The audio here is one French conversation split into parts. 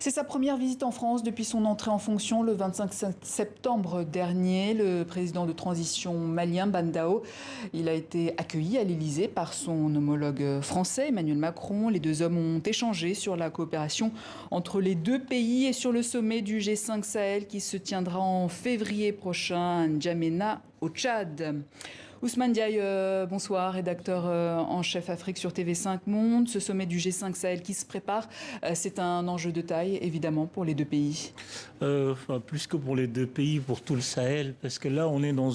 C'est sa première visite en France depuis son entrée en fonction le 25 septembre dernier. Le président de transition malien, Ban Dao, il a été accueilli à l'Élysée par son homologue français, Emmanuel Macron. Les deux hommes ont échangé sur la coopération entre les deux pays et sur le sommet du G5 Sahel qui se tiendra en février prochain à N'Djamena, au Tchad. Ousmane Diaye, bonsoir, rédacteur en chef Afrique sur TV5 Monde. Ce sommet du G5 Sahel qui se prépare, c'est un enjeu de taille, évidemment, pour les deux pays. Plus que pour les deux pays, pour tout le Sahel, parce que là, on est dans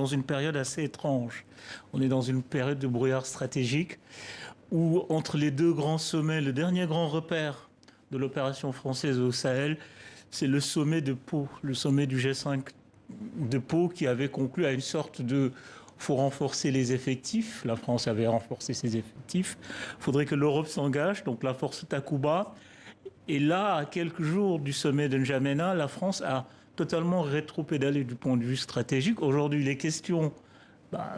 une période assez étrange. On est dans une période de brouillard stratégique où, entre les deux grands sommets, le dernier grand repère de l'opération française au Sahel, c'est le sommet de Pau, le sommet du G5 de Pau qui avait conclu à une sorte de faut renforcer les effectifs. La France avait renforcé ses effectifs. Il faudrait que l'Europe s'engage, donc la force Takuba. Et là, à quelques jours du sommet de N'Djamena, la France a totalement rétropédalé du point de vue stratégique. Aujourd'hui, les questions,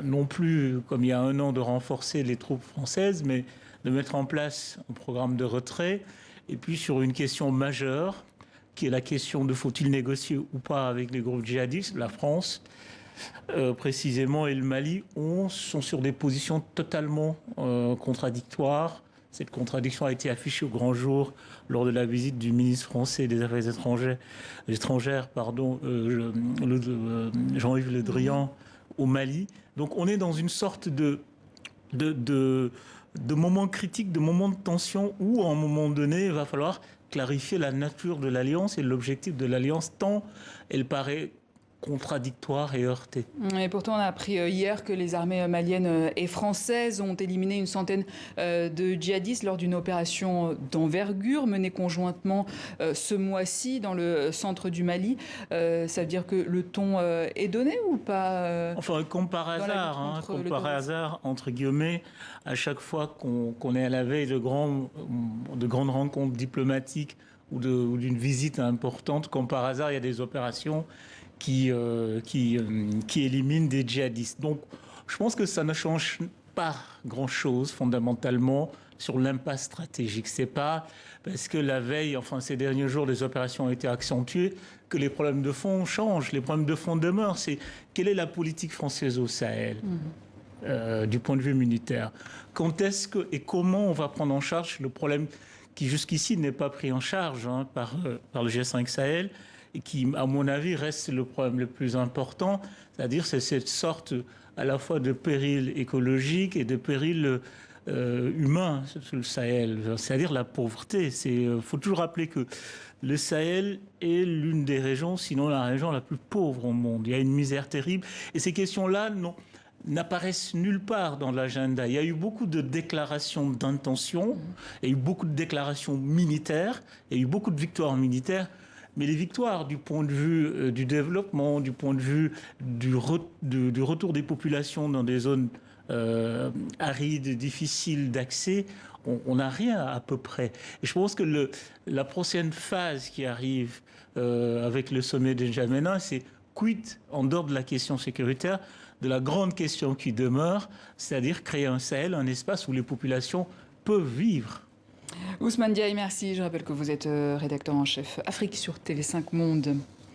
non plus, comme il y a un an, de renforcer les troupes françaises, mais de mettre en place un programme de retrait. Et puis sur une question majeure, qui est la question de faut-il négocier ou pas avec les groupes djihadistes, la France, précisément, et le Mali sont sur des positions totalement contradictoires. Cette contradiction a été affichée au grand jour lors de la visite du ministre français des Affaires étrangères, Jean-Yves Le Drian, au Mali. Donc on est dans une sorte de moment critique, de moment de tension où, à un moment donné, il va falloir clarifier la nature de l'alliance et l'objectif de l'alliance, tant elle paraît contradictoire et heurtée. Et pourtant, on a appris hier que les armées maliennes et françaises ont éliminé une centaine de djihadistes lors d'une opération d'envergure menée conjointement ce mois-ci dans le centre du Mali. Ça veut dire que le ton est donné ou pas Enfin, comme par hasard, entre guillemets, à chaque fois qu'on est à la veille de grandes rencontres diplomatiques ou d'une visite importante, comme par hasard, il y a des opérations qui éliminent des djihadistes. Donc, je pense que ça ne change pas grand-chose, fondamentalement, sur l'impasse stratégique. C'est pas parce que la veille, enfin ces derniers jours, les opérations ont été accentuées que les problèmes de fond changent. Les problèmes de fond demeurent. C'est quelle est la politique française au Sahel du point de vue militaire? Quand est-ce que et comment on va prendre en charge le problème qui jusqu'ici n'est pas pris en charge par le G5 Sahel et qui, à mon avis, reste le problème le plus important, c'est-à-dire c'est cette sorte à la fois de péril écologique et de péril humain sur le Sahel, c'est-à-dire la pauvreté. Faut toujours rappeler que le Sahel est l'une des régions, sinon la région la plus pauvre au monde. Il y a une misère terrible et ces questions-là n'apparaissent nulle part dans l'agenda. Il y a eu beaucoup de déclarations d'intention, il y a eu beaucoup de déclarations militaires, il y a eu beaucoup de victoires militaires, mais les victoires du point de vue du développement, du point de vue du retour des populations dans des zones arides, difficiles d'accès, on n'a rien à peu près. Et je pense que la prochaine phase qui arrive avec le sommet de N'Djamena, c'est quid, en dehors de la question sécuritaire, de la grande question qui demeure, c'est-à-dire créer un Sahel, un espace où les populations peuvent vivre. Ousmane Diaye, merci. Je rappelle que vous êtes rédacteur en chef Afrique sur TV5 Monde.